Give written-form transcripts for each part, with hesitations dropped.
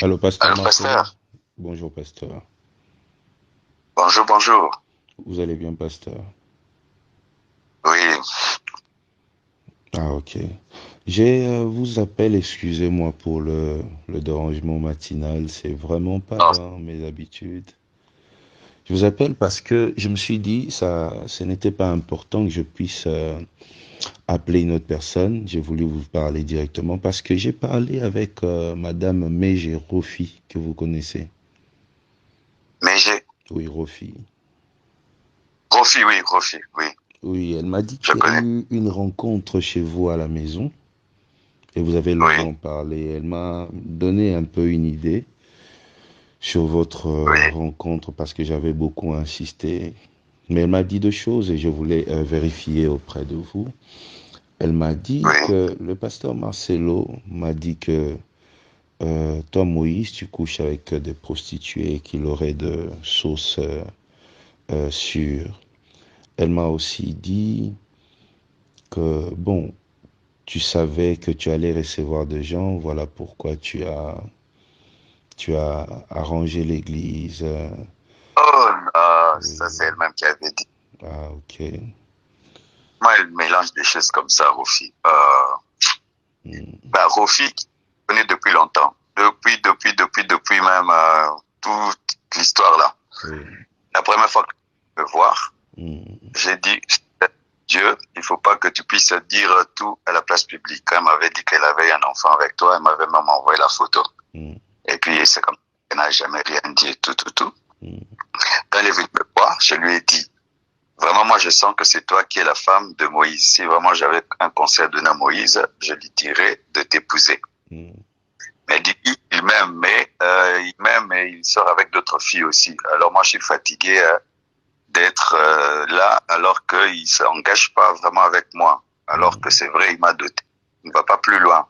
Allô, pasteur Allô, Marcelo. pasteur. Bonjour, pasteur. Bonjour, bonjour. Vous allez bien, pasteur? Oui, Ah, ok. J'ai vous appelle, excusez-moi pour le dérangement matinal, c'est vraiment pas non, dans mes habitudes. Je vous appelle parce que je me suis dit, ça, ce n'était pas important que je puisse appeler une autre personne. J'ai voulu vous parler directement parce que j'ai parlé avec Madame Meije Rofi, que vous connaissez. mais j'ai... Oui, Rofi. Rofi, oui, Oui, elle m'a dit je qu'il y a connais. eu une rencontre chez vous à la maison. Et vous avez Oui, longuement parlé. Elle m'a donné un peu une idée sur votre oui, rencontre parce que j'avais beaucoup insisté. Mais elle m'a dit deux choses et je voulais vérifier auprès de vous. Elle m'a dit oui. que le pasteur Marcelo m'a dit que toi, Moïse, tu couches avec des prostituées et qu'il aurait de sauce sûre. Elle m'a aussi dit que, bon, tu savais que tu allais recevoir des gens, voilà pourquoi tu as arrangé l'église. Oh non, ça c'est Oui. elle-même qui avait dit. Ah, ok. Moi, elle mélange des choses comme ça, Rofi. Hmm. Bah, Rofi, qui connaît depuis longtemps. Depuis même toute l'histoire là. Oui. La première fois que je me voir, Hmm. j'ai dit, Dieu, il faut pas que tu puisses dire tout à la place publique. Quand elle m'avait dit qu'elle avait un enfant avec toi, elle m'avait même envoyé la photo. Hmm. Et puis, c'est comme elle n'a jamais rien dit et tout. Hmm. Quand elle est venue me voir, je lui ai dit, vraiment, moi, je sens que c'est toi qui es la femme de Moïse. Si vraiment j'avais un conseil à donner à Moïse, je lui dirais de t'épouser. Hmm. Mais elle dit, il m'aime et il sort avec d'autres filles aussi. Alors moi, je suis fatigué d'être là alors qu'il s'engage pas vraiment avec moi. Alors que Hmm. c'est vrai, il m'a doté. Il ne va pas plus loin.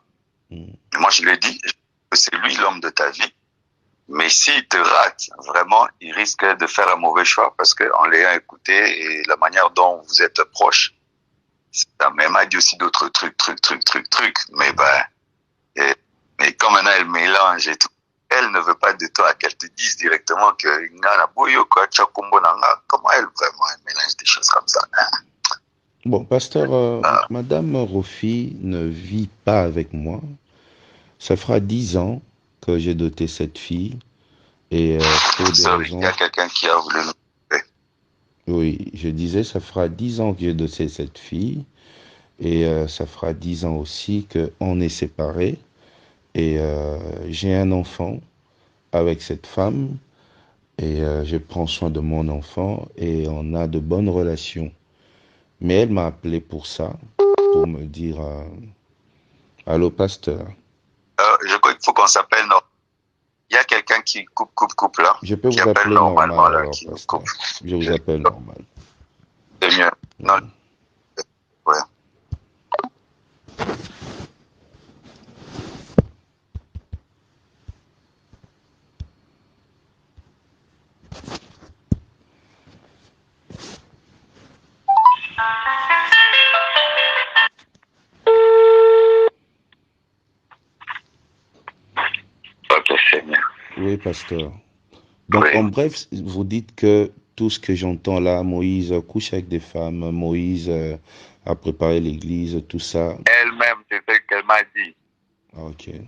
Hmm. Et moi, je lui ai dit que c'est lui l'homme de ta vie. Mais s'il te rate, vraiment, il risque de faire un mauvais choix parce qu'en l'ayant écouté et la manière dont vous êtes proche, ça m'a dit aussi d'autres trucs. Mais Hmm. ben, et, mais comme maintenant elle mélange et tout, elle ne veut pas de toi, qu'elle te dise directement que Ngana Boyo, quoi, Chakumbo Nanga, comment elle vraiment, elle mélange des choses comme ça, hein? Bon, pasteur, Ah, Madame Rofi ne vit pas avec moi. Ça fera 10 ans que j'ai doté cette fille et pour des sorry, il y raisons. a quelqu'un qui a voulu nous... Oui, je disais, ça fera 10 ans que j'ai doté cette fille et ça fera 10 ans aussi qu'on est séparés. Et j'ai un enfant avec cette femme et je prends soin de mon enfant et on a de bonnes relations. Mais elle m'a appelé pour ça, pour me dire, allô pasteur, Je crois qu'il faut qu'on s'appelle, non. Il y a quelqu'un qui coupe là, je peux qui vous appelle appeler normalement normal là, alors qui nous coupe. pasteur, je vous appelle normal. C'est mieux. Non, Mhm. ouais. Ok, c'est mieux. Oui pasteur. Donc Oui. en bref, vous dites que tout ce que j'entends là, Moïse couche avec des femmes, Moïse a préparé l'église, tout ça. Elle-même, c'est ce qu'elle m'a dit. Ah, ok. Et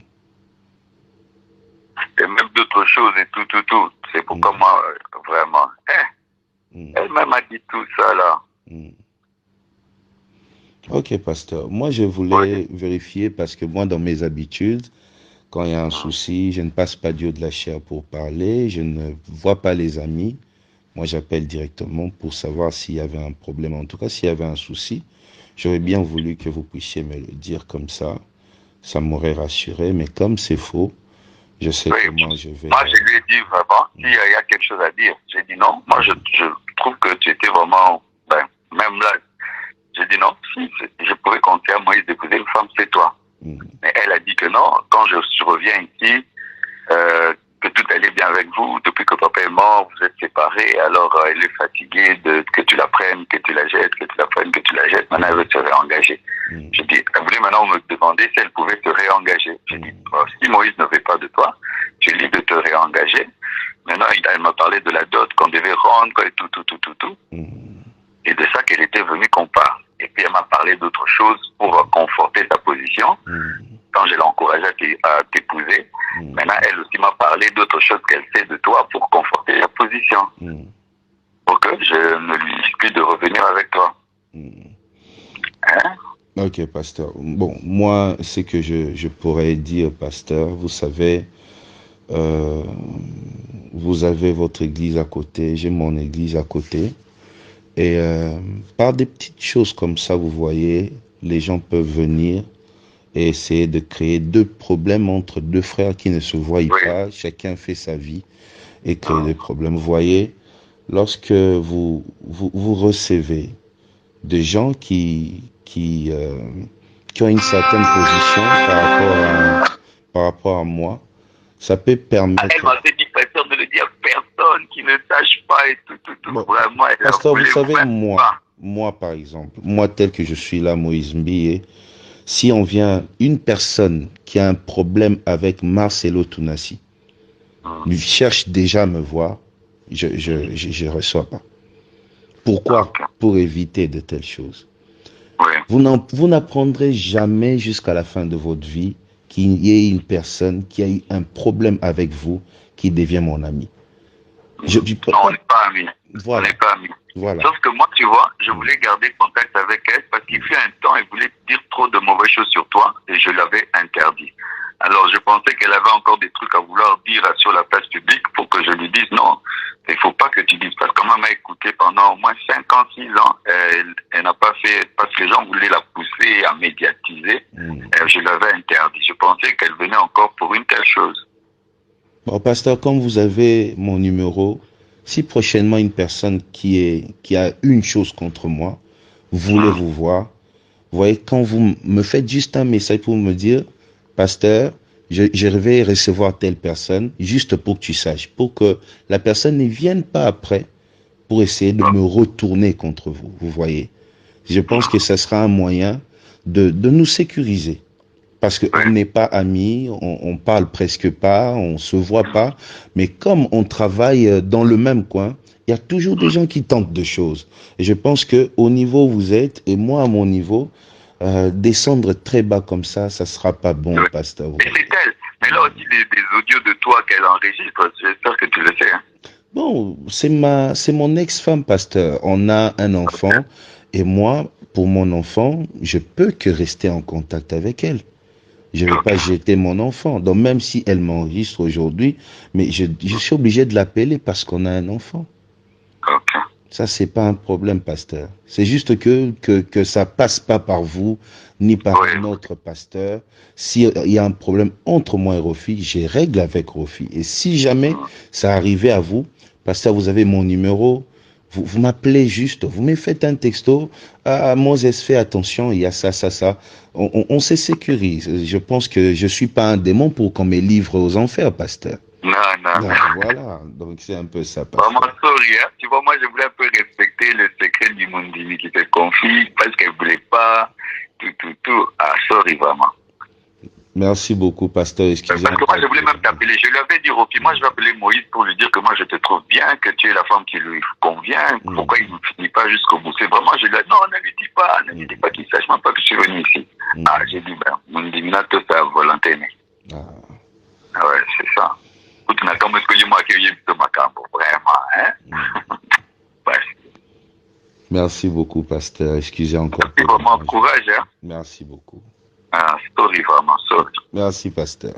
même d'autres choses et tout. C'est pourquoi Mhm. moi, vraiment. Mhm. Elle-même a dit tout ça là. Mhm. Ok, pasteur. Moi, je Oui. voulais vérifier parce que moi, dans mes habitudes, quand il y a un Mm. souci, je ne passe pas Dieu de la chair pour parler, je ne vois pas les amis. Moi, j'appelle directement pour savoir s'il y avait un problème. En tout cas, s'il y avait un souci, j'aurais bien voulu que vous puissiez me le dire comme ça. Ça m'aurait rassuré, mais comme c'est faux, je sais Oui. comment je vais. Moi, je lui ai dit vraiment, s'il y a quelque chose à dire, j'ai dit non. Moi, Mhm. je trouve que tu étais vraiment, ben, même là, j'ai dit non. Si je pouvais compter à Moïse d'épouser une femme, c'est toi. Mhm. Mais elle a dit que non. Quand je reviens ici, que tout tout allait bien avec vous. Depuis que papa est mort, vous êtes séparés. Alors, elle est fatiguée que tu la prennes, que tu la jettes, que tu la prennes, que tu la jettes. Maintenant, elle veut se réengager. Je dis, elle voulait maintenant me demander si elle pouvait se réengager. Je dis, si Moïse ne veut pas de toi, tu lui dis de te réengager. Maintenant, elle m'a parlé de la dot qu'on devait rendre, et tout. Et de ça qu'elle était venue qu'on parle. Et puis, elle m'a parlé d'autres choses pour conforter ta position. Quand je l'ai encouragée à t'épouser, maintenant, elle aussi m'a parlé d'autres choses qu'elle sait de toi pour conforter la position. Pour que je ne lui dise plus de revenir avec toi. Hein? Ok, pasteur. Bon, moi, ce que je pourrais dire, pasteur, vous savez, vous avez votre église à côté, j'ai mon église à côté. Et par des petites choses comme ça, vous voyez, les gens peuvent venir et essayer de créer deux problèmes entre deux frères qui ne se voient pas. Chacun fait sa vie et créer des problèmes. Vous voyez, lorsque vous recevez des gens qui ont une certaine position par rapport à moi, ça peut permettre... Elle m'a dit, pasteur, de le dire à personne qui ne sache pas et tout. Bon, Vraiment, pasteur, vous savez, moi, par exemple, moi tel que je suis là, Moïse Mbie, si on vient, une personne qui a un problème avec Marcelo Tounassi, lui cherche déjà à me voir, je reçois pas. Pourquoi? Pour éviter de telles choses. Vous n'apprendrez jamais jusqu'à la fin de votre vie qu'il y ait une personne qui a eu un problème avec vous qui devient mon ami. Non, on n'est pas amis. Voilà. On n'est pas amis. Voilà. Sauf que moi, tu vois, je voulait garder contact avec elle parce qu'il fut un temps, elle voulait dire trop de mauvaises choses sur toi et je l'avais interdit. Alors, je pensais qu'elle avait encore des trucs à vouloir dire sur la place publique pour que je lui dise non, il faut pas que tu dises. Parce que maman m'a écouté pendant au moins 5 ans, 6 ans. Elle n'a pas fait, parce que les gens voulaient la pousser à médiatiser. Je l'avais interdit. Je pensais qu'elle venait encore pour une telle chose. Bon, pasteur, comme vous avez mon numéro, si prochainement une personne qui a une chose contre moi voulait vous voir, vous voyez, quand vous me faites juste un message pour me dire, pasteur, je vais recevoir telle personne, juste pour que tu saches, pour que la personne ne vienne pas après pour essayer de me retourner contre vous, vous voyez. Je pense que ce sera un moyen de nous sécuriser. Parce qu'on n'est pas amis, on parle presque pas, on se voit pas, mais comme on travaille dans le même coin, il y a toujours des gens qui tentent des choses. Et je pense que au niveau où vous êtes, et moi à mon niveau, descendre très bas comme ça sera pas bon, pasteur. Mais c'est elle. Mais là aussi des audios de toi qu'elle enregistre, j'espère que tu le sais. Hein. Bon, c'est mon ex-femme, pasteur. On a un enfant, et moi, pour mon enfant, je peux que rester en contact avec elle. Je ne vais pas jeter mon enfant. Donc, même si elle m'enregistre aujourd'hui, mais je suis obligé de l'appeler parce qu'on a un enfant. Ça, c'est pas un problème, pasteur. C'est juste que ça passe pas par vous, ni par un autre pasteur. S'il y a un problème entre moi et Rofi, j'ai règle avec Rofi. Et si jamais ça arrivait à vous, pasteur, vous avez mon numéro, vous m'appelez juste, vous me faites un texto. Ah, Moses, fais attention, il y a ça. On se sécurise. Je pense que je suis pas un démon pour qu'on me livre aux enfers, pasteur. Non. Voilà, donc c'est un peu ça, pasteur. Vraiment, sorry, hein. Tu vois, moi, je voulais un peu respecter le secret du Mundimi qui te confie parce qu'elle voulait pas tout. Ah, sorry, vraiment. Merci beaucoup, pasteur. Excusez-moi. Parce que moi, je voulais même t'appeler. Je lui avais dit, Rocky, moi, je vais appeler Moïse pour lui dire que moi, je te trouve bien, que tu es la femme qui lui convient. Pourquoi il ne finit pas jusqu'au bout? C'est vraiment, je lui ai dit, non, ne lui dis pas qu'il sache même pas que je suis venu ici. Ah, j'ai dit, ben, Mundimina, tout ça, volonté. Ah ouais, c'est ça. Tu n'as comme ce que moi qui ai vu ma cambo, vraiment, hein? Merci beaucoup, pasteur. Excusez encore. Merci vraiment, courage, hein? Merci beaucoup. Ah, sorry, vraiment, sorry. Merci, pasteur.